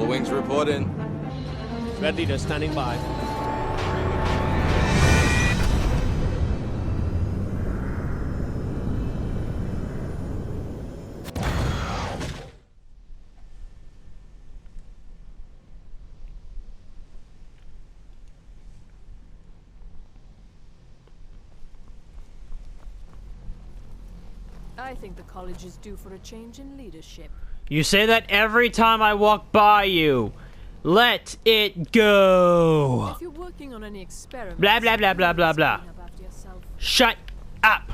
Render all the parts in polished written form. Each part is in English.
wings report in. Red leader standing by. I think the college is due for a change in leadership. You say that every time I walk by you. Let it go. If you're working on any experiments, Blah, blah, blah, blah, blah, blah. clean up after yourself. Shut up.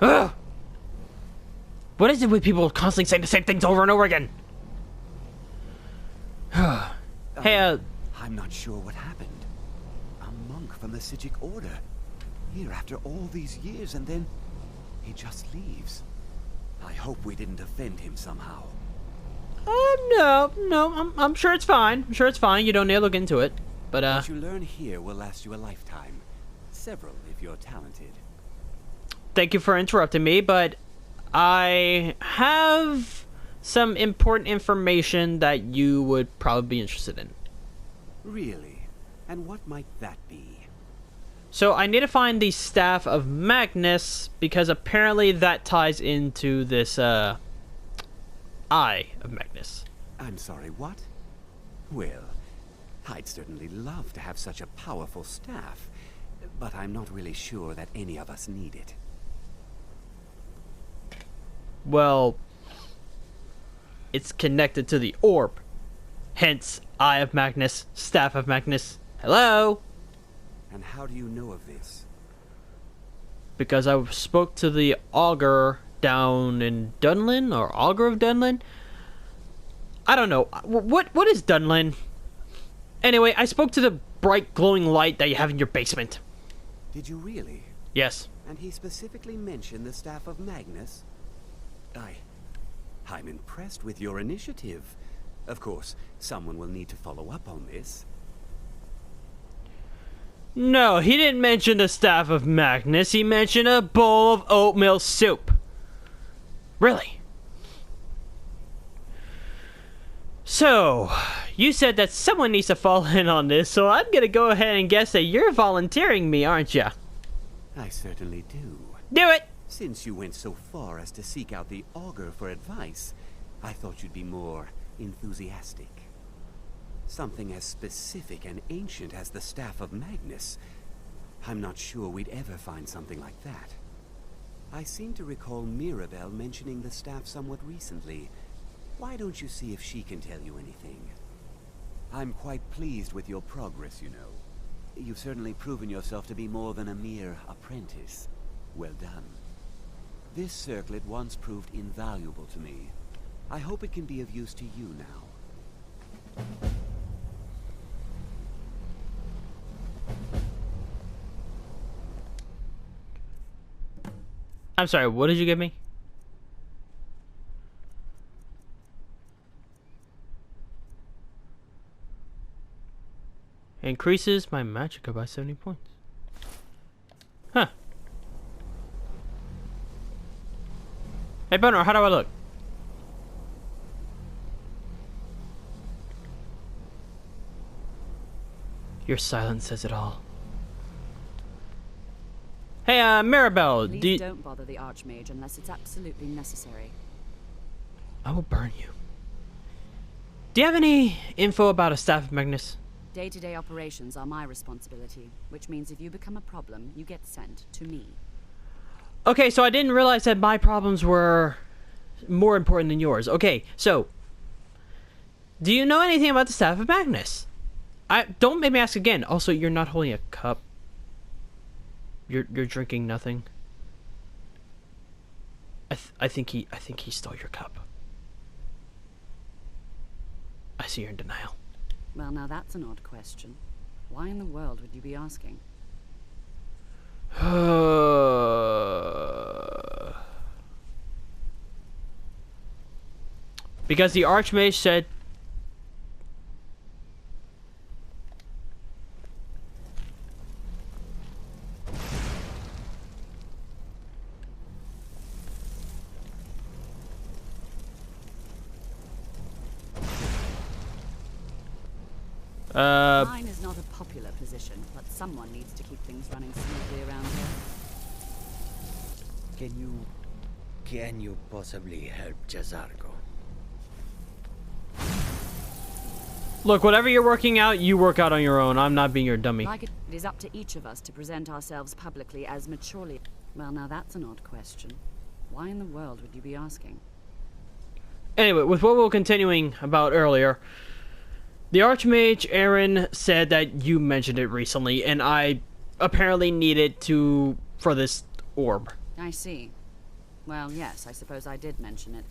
Ugh. What is it with people constantly saying the same things over and over again? Hey, I'm not sure what happened. A monk from the Sijic Order. Here after all these years, and then he just leaves. I hope we didn't offend him somehow. No, I'm sure it's fine. I'm sure it's fine. You don't need to look into it. But, What you learn here will last you a lifetime. Several, if you're talented. thank you for interrupting me, but I have some important information that you would probably be interested in. Really? And what might that be? So I need to find the staff of Magnus, because apparently that ties into this, Eye of Magnus. I'm sorry, what? Well, I'd certainly love to have such a powerful staff, but I'm not really sure that any of us need it. Well, it's connected to the orb. Hence, Eye of Magnus, Staff of Magnus. Hello? And how do you know of this? Because I spoke to the augur down in Dunlin, or augur of Dunlin. I don't know. What is Dunlin? Anyway, I spoke to the bright glowing light that you have in your basement. Did you really? Yes. And he specifically mentioned the staff of Magnus? I'm impressed with your initiative. Of course, someone will need to follow up on this. No, he didn't mention the Staff of Magnus. He mentioned a bowl of oatmeal soup. Really? So, you said that someone needs to fall in on this, so I'm gonna go ahead and guess that you're volunteering me, aren't you? I certainly do. Do it! Since you went so far as to seek out the augur for advice, I thought you'd be more enthusiastic. Something as specific and ancient as the Staff of Magnus. I'm not sure we'd ever find something like that. I seem to recall Mirabelle mentioning the staff somewhat recently. Why don't you see if she can tell you anything? I'm quite pleased with your progress, you know. You've certainly proven yourself to be more than a mere apprentice. Well done. This circlet once proved invaluable to me. I hope it can be of use to you now. I'm sorry, what did you give me? Increases my magicka by 70 points. Huh. Hey, Boner, how do I look? Your silence says it all. Hey, Mirabelle, Please don't bother the Archmage unless it's absolutely necessary. I will burn you. Do you have any info about a Staff of Magnus? Day-to-day operations are my responsibility, which means if you become a problem, you get sent to me. Okay, so I didn't realize that my problems were more important than yours. Okay, so do you know anything about the Staff of Magnus? Don't make me ask again. Also, you're not holding a cup. You're drinking nothing. I think he stole your cup. I see you're in denial. Well, now that's an odd question. Why in the world would you be asking? Because the Archmage said... Mine is not a popular position, but someone needs to keep things running smoothly around here. Can you possibly help Jazargo? Look, whatever you're working out, you work out on your own. I'm not being your dummy. Like it is up to each of us to present ourselves publicly as maturely. Well, now that's an odd question. Why in the world would you be asking? Anyway, with what we were continuing about earlier, the Archmage Aaron said that you mentioned it recently, and I apparently needed to for this orb. I see. Well, yes, I suppose I did mention it,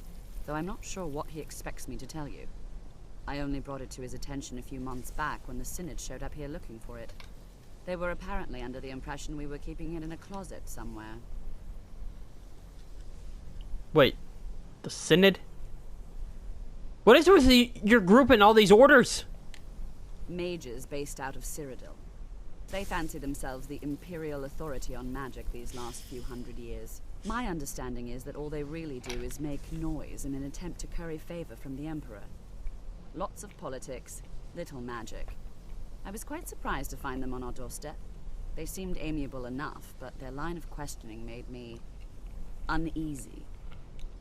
though I'm not sure what he expects me to tell you. I only brought it to his attention a few months back when the Synod showed up here looking for it. They were apparently under the impression we were keeping it in a closet somewhere. Wait, the Synod? What is it with your group and all these orders? Mages based out of Cyrodiil. They fancy themselves the imperial authority on magic these last few hundred years. My understanding is that all they really do is make noise in an attempt to curry favor from the Emperor. Lots of politics, little magic. I was quite surprised to find them on our doorstep. They seemed amiable enough, but their line of questioning made me uneasy.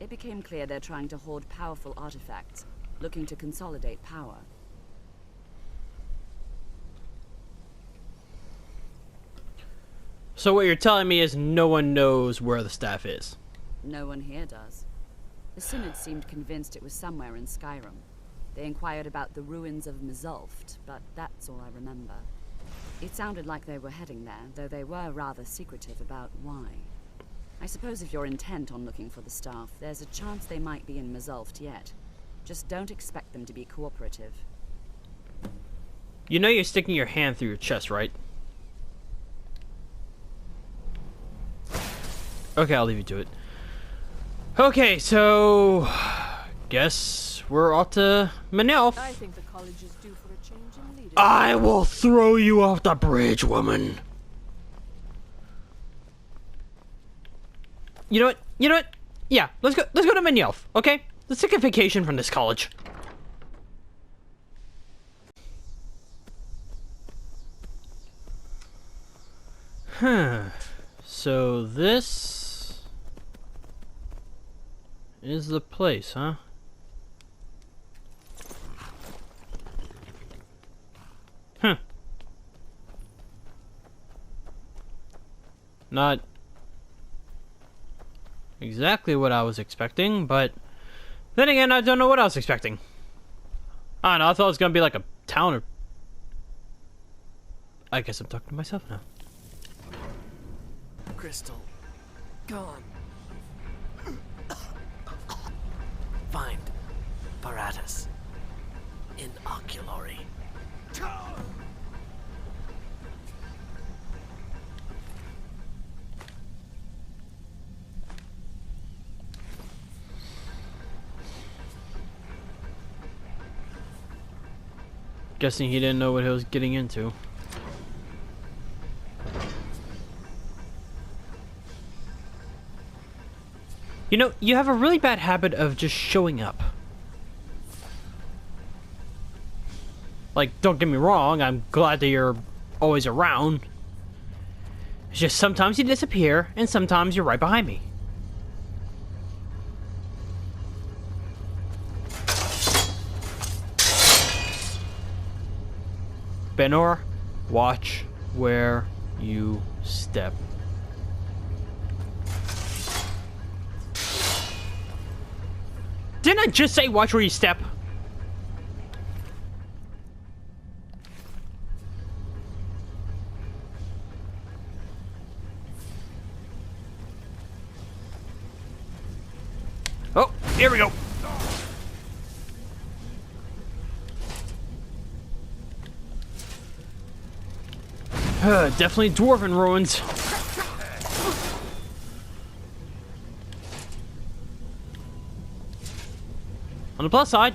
It became clear they're trying to hoard powerful artifacts, looking to consolidate power. So what you're telling me is no one knows where the staff is? No one here does. The Synod seemed convinced it was somewhere in Skyrim. They inquired about the ruins of Mizulft, but that's all I remember. It sounded like they were heading there, though they were rather secretive about why. I suppose if you're intent on looking for the staff, there's a chance they might be in Mizulft yet. Just don't expect them to be cooperative. You know you're sticking your hand through your chest, right? Okay, I'll leave you to it. Okay, so guess we're off to Manelf. I think the college is due for a change in leadership. I will throw you off the bridge, woman. You know what? You know what? Yeah, let's go to Manelf, okay? Let's take a vacation from this college. So this is the place, huh? Not exactly what I was expecting, but then again, I don't know what I was expecting. I don't know, I thought it was gonna be like a town or... I guess I'm talking to myself now. Crystal. Gone. Find Paratus. In Oculary. Guessing he didn't know what he was getting into. You know, you have a really bad habit of just showing up. Like, don't get me wrong, I'm glad that you're always around. It's just sometimes you disappear, and sometimes you're right behind me. Benor, watch where you step. Didn't I just say watch where you step? Oh, here we go. Definitely dwarven ruins. On the plus side,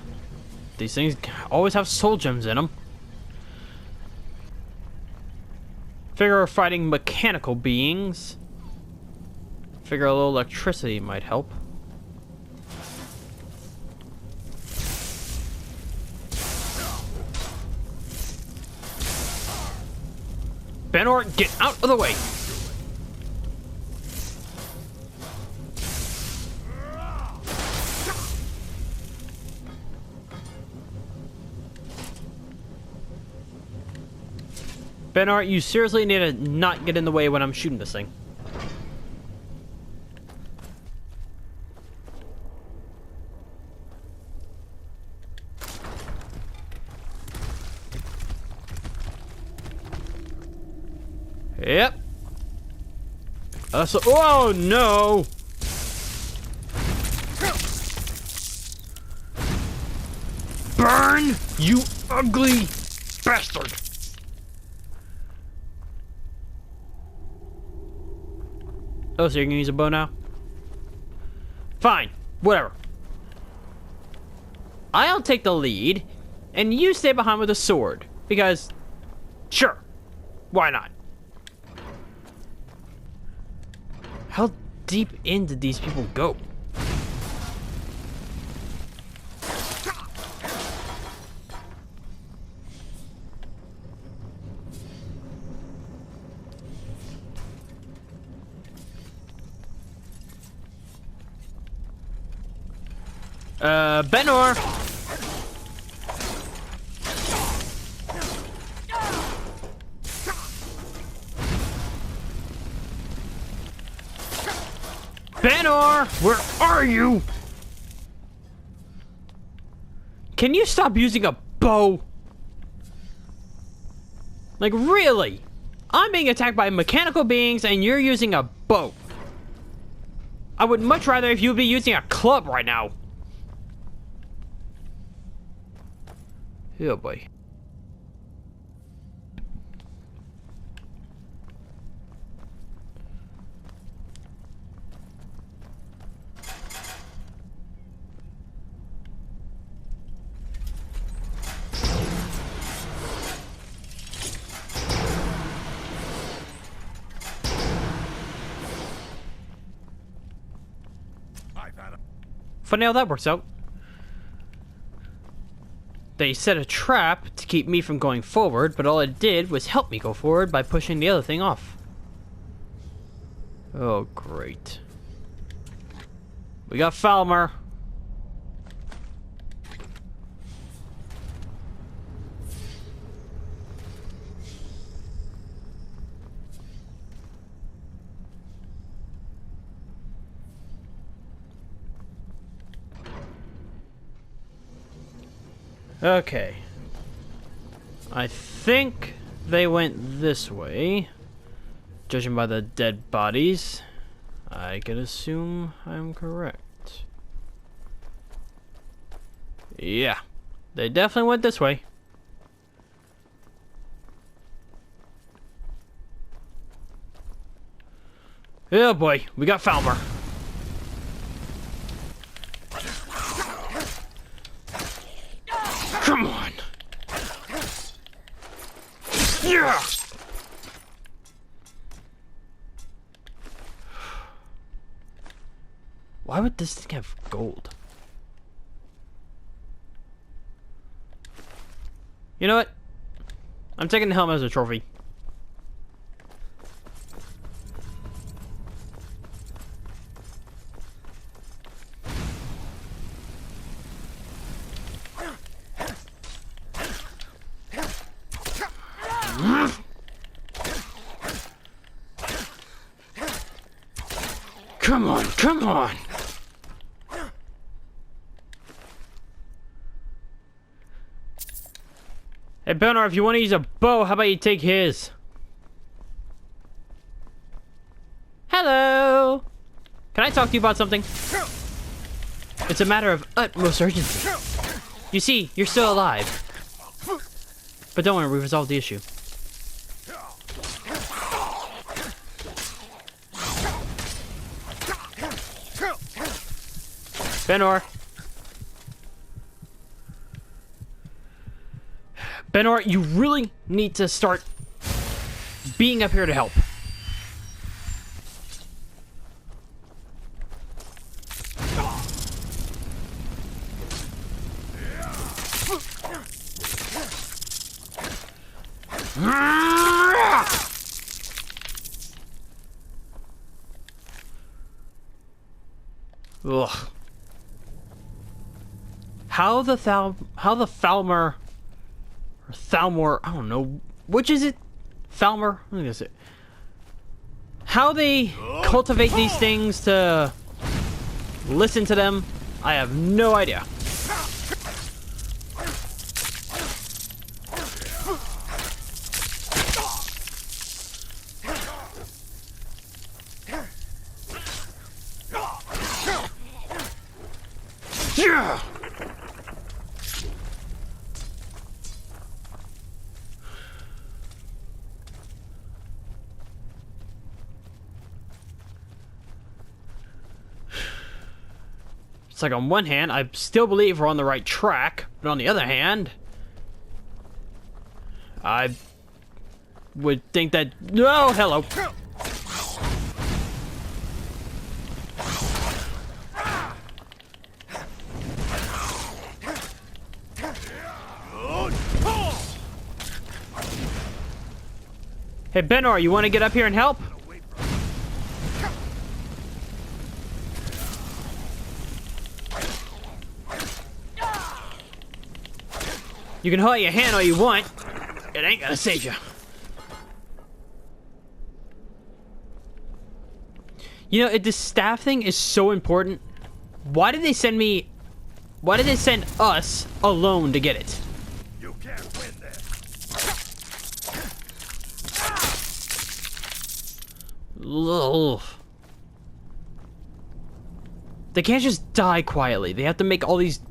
these things always have soul gems in them. Figure we're fighting mechanical beings. Figure a little electricity might help. Benor, get out of the way. Benor, you seriously need to not get in the way when I'm shooting this thing. Yep. Oh no! Burn, you ugly bastard! Oh, so you're gonna use a bow now? Fine, whatever. I'll take the lead, and you stay behind with a sword, because, sure, why not? How deep in did these people go? Benor! Benor! Where are you? Can you stop using a bow? Like, really? I'm being attacked by mechanical beings and you're using a bow. I would much rather if you'd be using a club right now. Oh boy. Funny how that works out. They set a trap to keep me from going forward, but all it did was help me go forward by pushing the other thing off. Oh, great. We got Falmer. Okay. I think they went this way. Judging by the dead bodies, I can assume I'm correct. Yeah, they definitely went this way. Oh boy, we got Falmer. Come on! Yeah! Why would this thing have gold? You know what? I'm taking the helmet as a trophy. Come on, come on! Hey, Benor, if you want to use a bow, how about you take his? Hello! Can I talk to you about something? It's a matter of utmost urgency. You see, you're still alive. But don't worry, we've resolved the issue. Benor. Benor, you really need to start being up here to help. Ugh. How the Thalmor, or Thalmor, I don't know, which is it? Thalmor? I think that's it. How they cultivate these things to listen to them, I have no idea. Yeah. It's like on one hand, I still believe we're on the right track, but on the other hand, I would think that... Oh, hello. Hey, Benor, you want to get up here and help? You can hold your hand all you want. It ain't gonna save you. You know, if this staff thing is so important, why did they send me... Why did they send us alone to get it? You can't win this. Ugh. They can't just die quietly. They have to make all these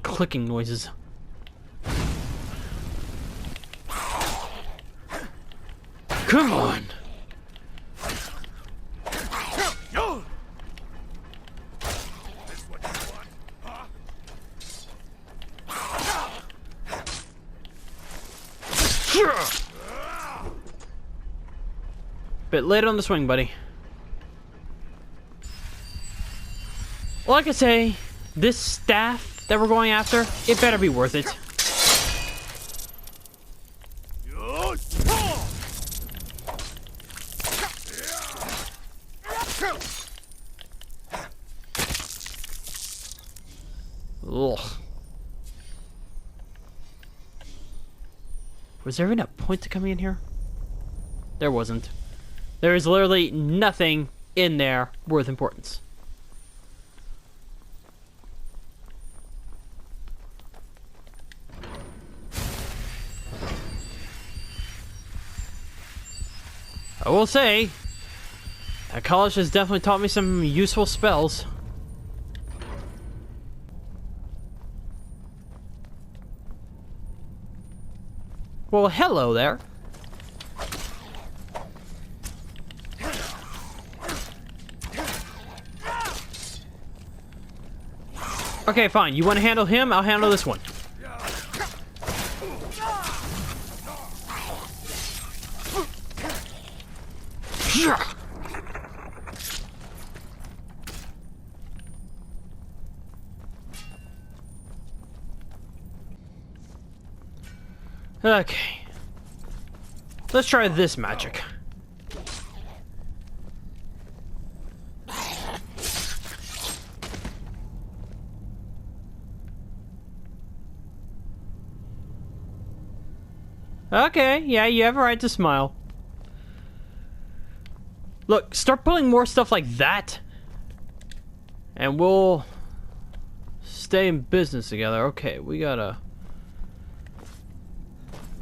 clicking noises. Come on. Bit late on the swing, buddy. Like I say, this staff that we're going after, it better be worth it. Ugh. Was there even a point to coming in here? There wasn't. There is literally nothing in there worth importance. I will say, that college has definitely taught me some useful spells. Well, hello there. Okay, fine. You want to handle him? I'll handle this one. Okay. Let's try this magic. Okay, yeah, you have a right to smile. Look, start pulling more stuff like that, and we'll stay in business together. Okay, we gotta...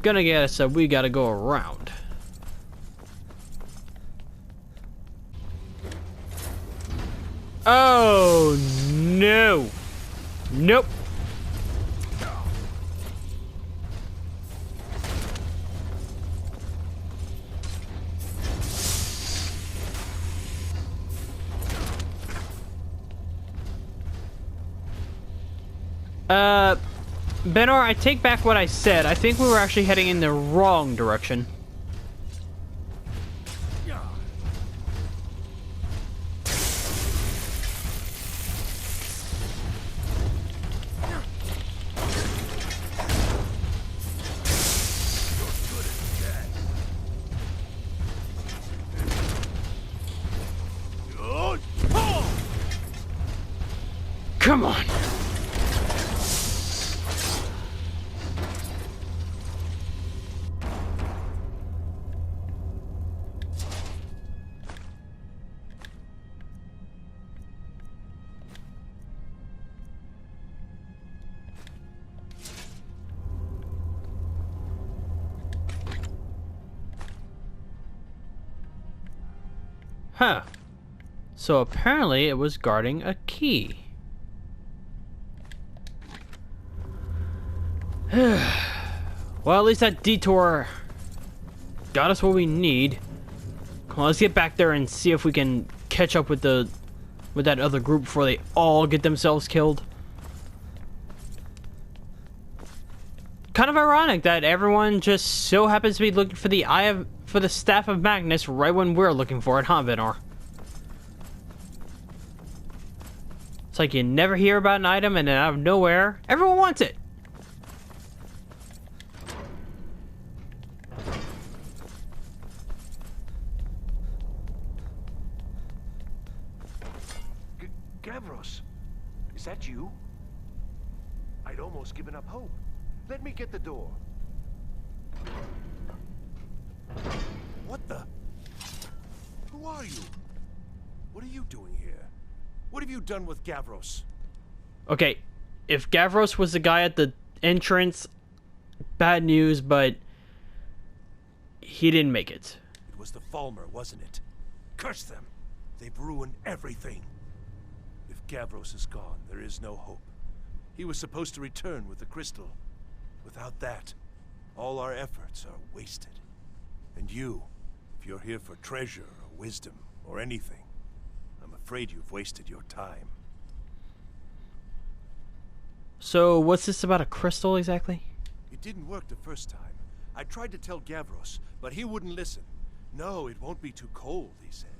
Gonna get us that we gotta go around. Oh, no. Nope. Benor, I take back what I said. I think we were actually heading in the wrong direction. Come on. Huh. So apparently it was guarding a key. Well, at least that detour got us what we need. Come on, let's get back there and see if we can catch up with that other group before they all get themselves killed. Kind of ironic that everyone just so happens to be looking for the staff of Magnus right when we're looking for it, huh, Venor? It's like you never hear about an item and then out of nowhere, everyone wants it. Gavros, is that you? I'd almost given up hope. Let me get the door. What the? Who are you? What are you doing here? What have you done with Gavros? Okay, if Gavros was the guy at the entrance, bad news, but he didn't make it. It was the Falmer, wasn't it? Curse them! They've ruined everything. If Gavros is gone, there is no hope. He was supposed to return with the crystal. Without that, all our efforts are wasted. And you, if you're here for treasure or wisdom or anything, I'm afraid you've wasted your time. So, what's this about a crystal exactly? It didn't work the first time. I tried to tell Gavros, but he wouldn't listen. No, it won't be too cold, he said.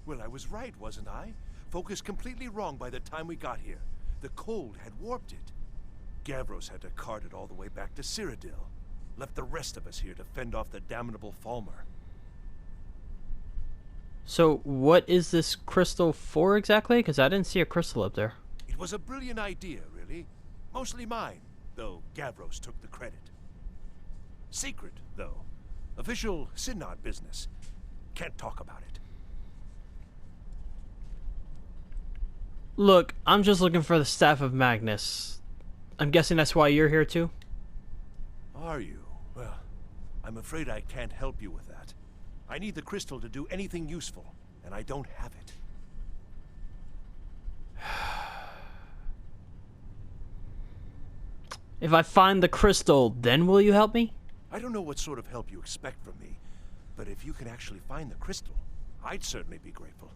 Well, I was right, wasn't I? Focused completely wrong by the time we got here. The cold had warped it. Gavros had to cart it all the way back to Cyrodiil. Left the rest of us here to fend off the damnable Falmer. So, what is this crystal for exactly? Because I didn't see a crystal up there. It was a brilliant idea, really. Mostly mine, though Gavros took the credit. Secret, though. Official Synod business. Can't talk about it. Look, I'm just looking for the staff of Magnus. I'm guessing that's why you're here too? Are you? Well, I'm afraid I can't help you with that. I need the crystal to do anything useful, and I don't have it. If I find the crystal, then will you help me? I don't know what sort of help you expect from me, but if you can actually find the crystal, I'd certainly be grateful.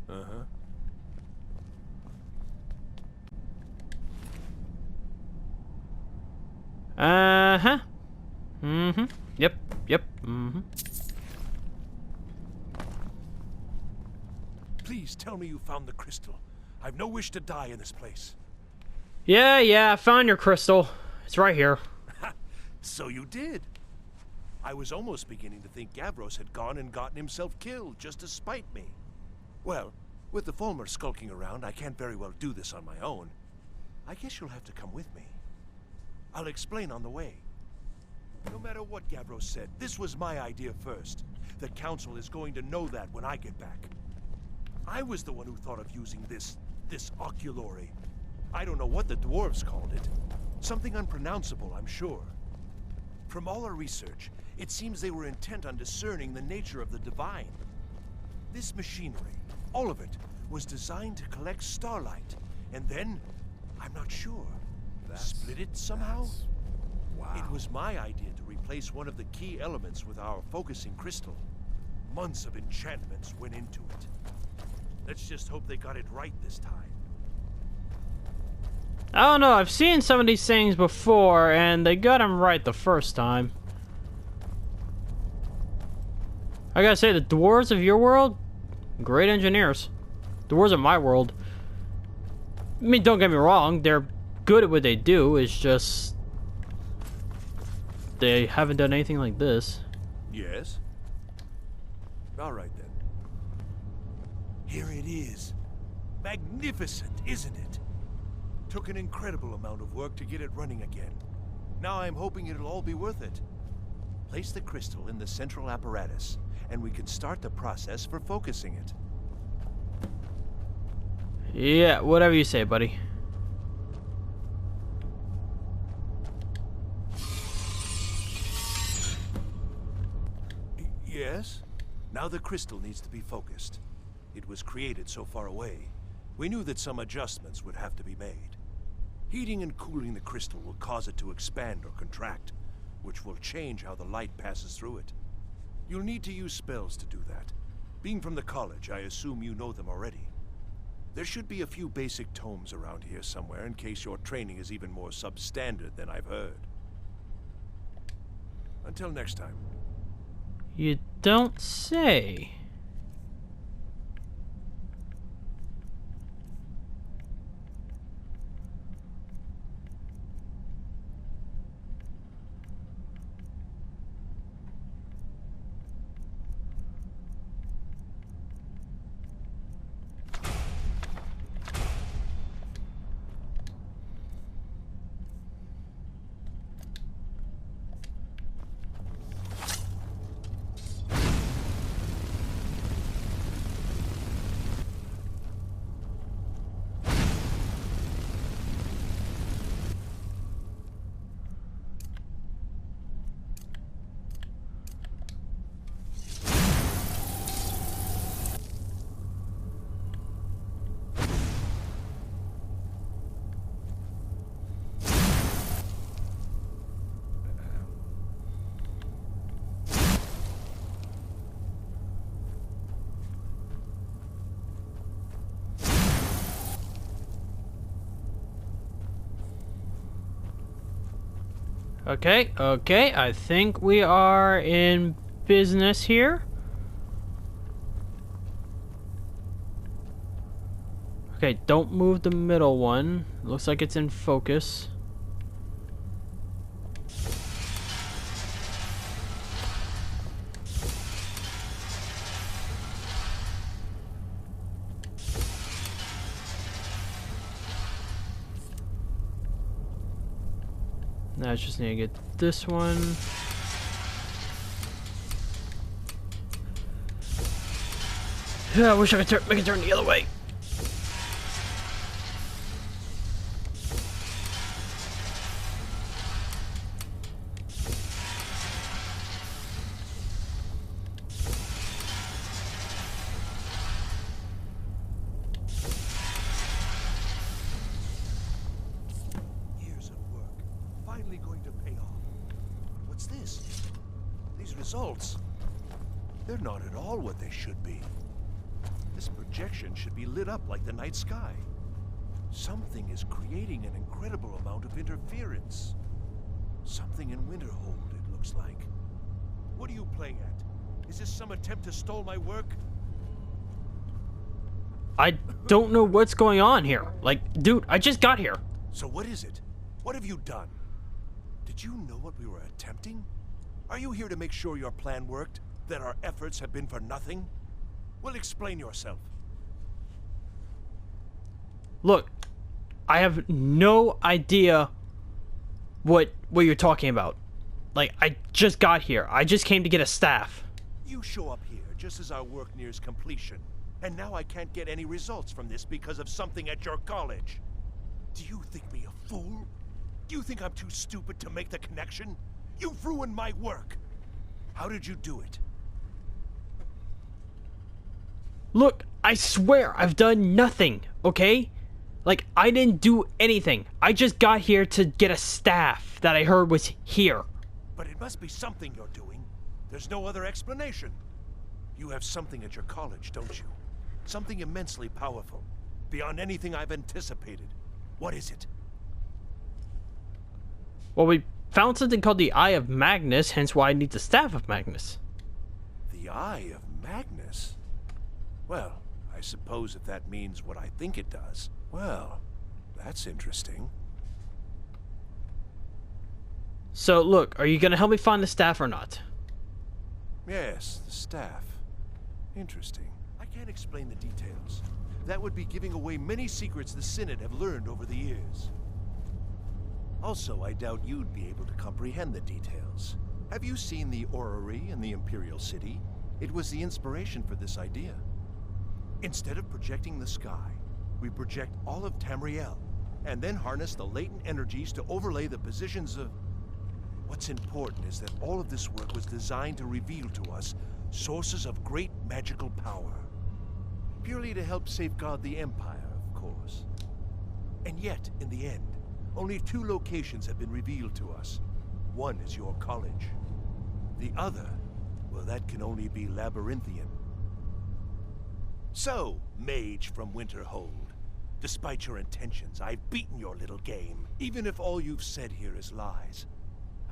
Uh-huh. Uh-huh. Mm-hmm. Yep. Mm-hmm. Please tell me you found the crystal. I've no wish to die in this place. Yeah, I found your crystal. It's right here. So you did. I was almost beginning to think Gavros had gone and gotten himself killed just to spite me. Well, with the Falmer skulking around, I can't very well do this on my own. I guess you'll have to come with me. I'll explain on the way. No matter what Gavros said, this was my idea first. The Council is going to know that when I get back. I was the one who thought of using this oculory. I don't know what the dwarves called it. Something unpronounceable, I'm sure. From all our research, it seems they were intent on discerning the nature of the divine. This machinery, all of it, was designed to collect starlight, and then, I'm not sure, split it somehow? Wow. It was my idea to replace one of the key elements with our focusing crystal. Months of enchantments went into it. Let's just hope they got it right this time. I don't know, I've seen some of these things before, and they got them right the first time. I gotta say, the dwarves of your world, great engineers. Dwarves of my world, I mean, don't get me wrong, they're good at what they do, it's just they haven't done anything like this. Yes? All right, then. Here it is. Magnificent, isn't it? Took an incredible amount of work to get it running again. Now I'm hoping it'll all be worth it. Place the crystal in the central apparatus, and we can start the process for focusing it. Yeah, whatever you say, buddy. Yes? Now the crystal needs to be focused. It was created so far away. We knew that some adjustments would have to be made. Heating and cooling the crystal will cause it to expand or contract, which will change how the light passes through it. You'll need to use spells to do that. Being from the college, I assume you know them already. There should be a few basic tomes around here somewhere in case your training is even more substandard than I've heard. Until next time. You don't say. Okay, I think we are in business here. Okay, don't move the middle one. Looks like it's in focus. Now I just need to get this one. Yeah, I wish I could make it turn the other way. Years of work, finally going to pay off. What's this? These results, they're not at all what they should be. This projection should be lit up like the night sky. Something is creating an incredible amount of interference. Something in Winterhold, it looks like. What are you playing at? Is this some attempt to stall my work? I don't know what's going on here. Like, dude, I just got here. So what is it? What have you done? Did you know what we were attempting? Are you here to make sure your plan worked? That our efforts have been for nothing? Well, explain yourself. Look, I have no idea what you're talking about. Like, I just got here. I just came to get a staff. You show up here just as our work nears completion, and now I can't get any results from this because of something at your college. Do you think me a fool? Do you think I'm too stupid to make the connection? You've ruined my work. How did you do it? Look, I swear I've done nothing, okay? Like, I didn't do anything. I just got here to get a staff that I heard was here. But it must be something you're doing. There's no other explanation. You have something at your college, don't you? Something immensely powerful, beyond anything I've anticipated. What is it? Well, we found something called the Eye of Magnus, hence why I need the staff of Magnus. The Eye of Magnus? Well, I suppose if that means what I think it does. Well, that's interesting. So, look, are you gonna help me find the staff or not? Yes, the staff. Interesting. I can't explain the details. That would be giving away many secrets the Synod have learned over the years. Also, I doubt you'd be able to comprehend the details. Have you seen the orrery in the Imperial City? It was the inspiration for this idea. Instead of projecting the sky, we project all of Tamriel, and then harness the latent energies to overlay the positions of... What's important is that all of this work was designed to reveal to us sources of great magical power. Purely to help safeguard the Empire, of course. And yet, in the end, only 2 locations have been revealed to us. One is your college. The other, well, that can only be Labyrinthian. So, mage from Winterhold, despite your intentions, I've beaten your little game. Even if all you've said here is lies,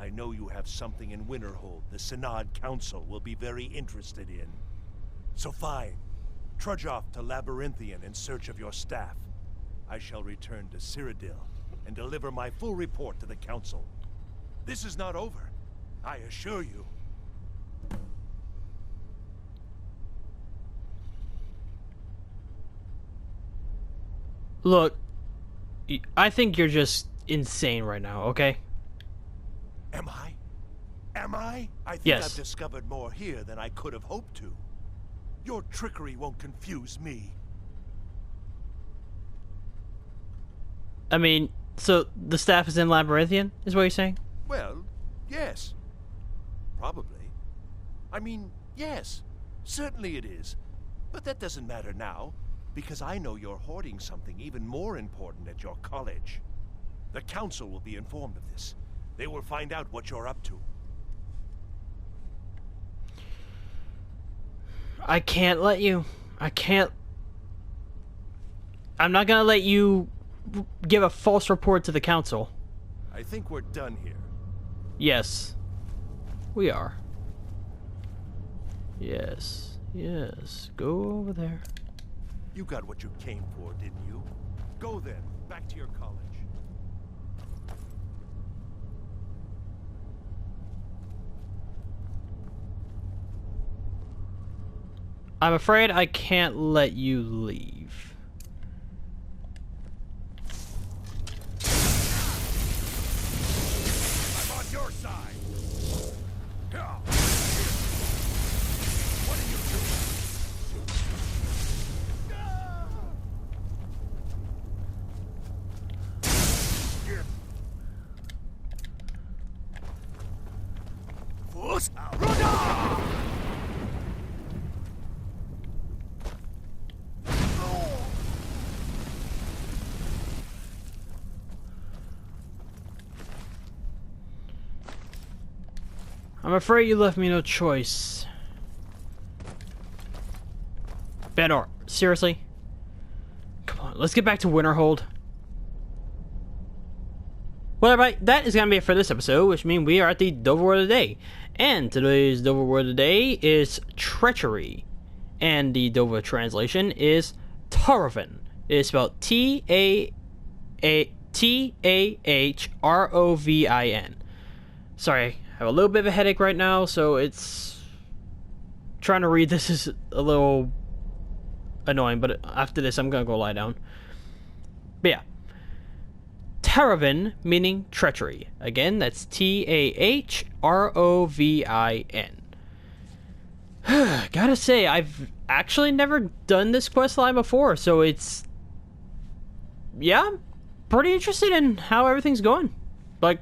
I know you have something in Winterhold the Synod Council will be very interested in. So fine, trudge off to Labyrinthian in search of your staff. I shall return to Cyrodiil and deliver my full report to the Council. This is not over, I assure you. Look, I think you're just insane right now, okay? Am I? Am I? I think Yes. I've discovered more here than I could have hoped to. Your trickery won't confuse me. I mean, so the staff is in Labyrinthian, is what you're saying? Well, yes. Probably. I mean, yes. Certainly it is. But that doesn't matter now, because I know you're hoarding something even more important at your college. The Council will be informed of this. They will find out what you're up to. I can't let you. I can't. I'm not gonna let you give a false report to the Council. I think we're done here. Yes. We are. Yes. Yes. Go over there. You got what you came for, didn't you? Go then, back to your college. I'm afraid I can't let you leave. I'm on your side. What are you doing? Force out. I'm afraid you left me no choice. Benor, seriously? Come on, let's get back to Winterhold. Well, everybody, that is going to be it for this episode, which means we are at the Dover word of the day. And today's Dover word of the day is treachery. And the Dover translation is Tarovin. It is spelled T-A-H-R-O-V-I-N. Sorry, I have a little bit of a headache right now, so it's... Trying to read this is a little annoying, but after this I'm going to go lie down. But yeah. Tarovin, meaning treachery. Again, that's T-A-H-R-O-V-I-N. Gotta say, I've actually never done this quest line before, so it's... Yeah, I'm pretty interested in how everything's going. Like...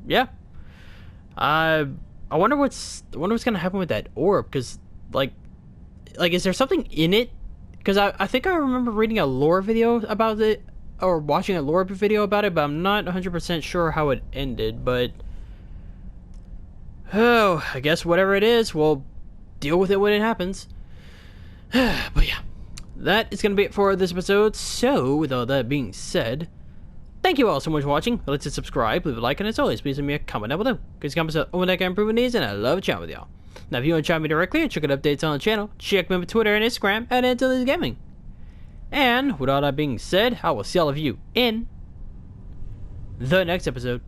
Yeah. I wonder what's gonna happen with that orb, because, like, is there something in it? Because I think I remember reading a lore video about it, or watching a lore video about it, but I'm not 100% sure how it ended, but... Oh, I guess whatever it is, we'll deal with it when it happens. But yeah, that is going to be it for this episode, so with all that being said, thank you all so much for watching. Let's hit subscribe, leave a like, and as always, please leave me a comment down below, because comments are only that can improve these, and I love chatting with y'all. Now, if you want to chat with me directly or check out updates on the channel, check me on Twitter and Instagram at Antilles Gaming. And with all that being said, I will see all of you in the next episode.